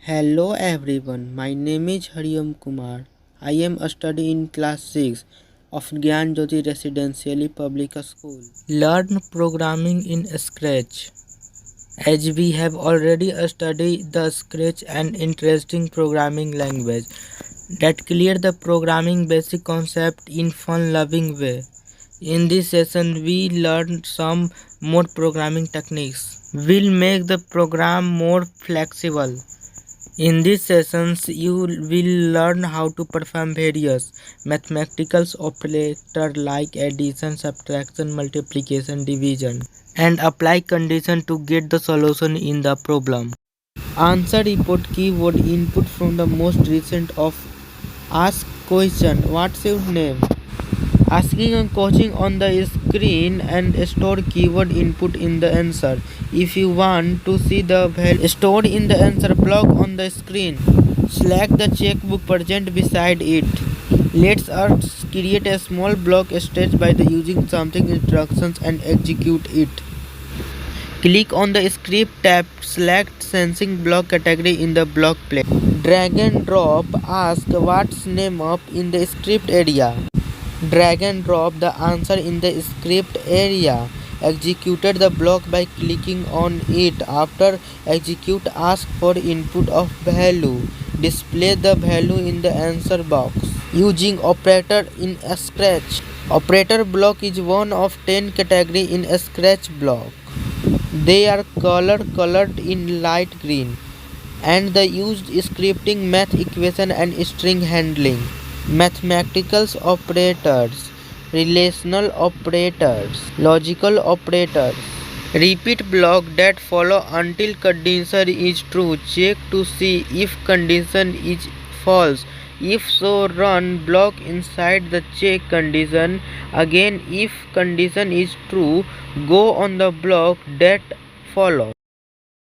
Hello everyone, my name is Hariom Kumar. I am studying in class 6 of Gyan Jyoti Residential Public School. Learn programming in Scratch. As we have already studied the Scratch, an interesting programming language that clear the programming basic concept in fun-loving way. In this session, we learn some more programming techniques. Will make the program more flexible. In these sessions, you will learn how to perform various mathematical operators like addition, subtraction, multiplication, division, and apply condition to get the solution in the problem. Answer report keyword input from the most recent of ask question. What's your name? Asking a question on the screen and store keyword input in the answer. If you want to see the value stored in the answer block on the screen, select the checkbook present beside it. Let's us create a small block stretch by the using something instructions and execute it. Click on the script tab, select sensing block category in the block plane. Drag and drop ask what's name up in the script area. Drag and drop the answer in the script area. Executed the block by clicking on it. After execute ask for input of value. Display the value in the answer box. Using operator in Scratch. Operator block is one of 10 category in a Scratch block. They are colored in light green and the used scripting math equation and string handling. Mathematical operators, relational operators, logical operators. Repeat block that follow until condition is true. Check to see if condition is false. If so, run block inside the check condition. Again, if condition is true, go on the block that follow.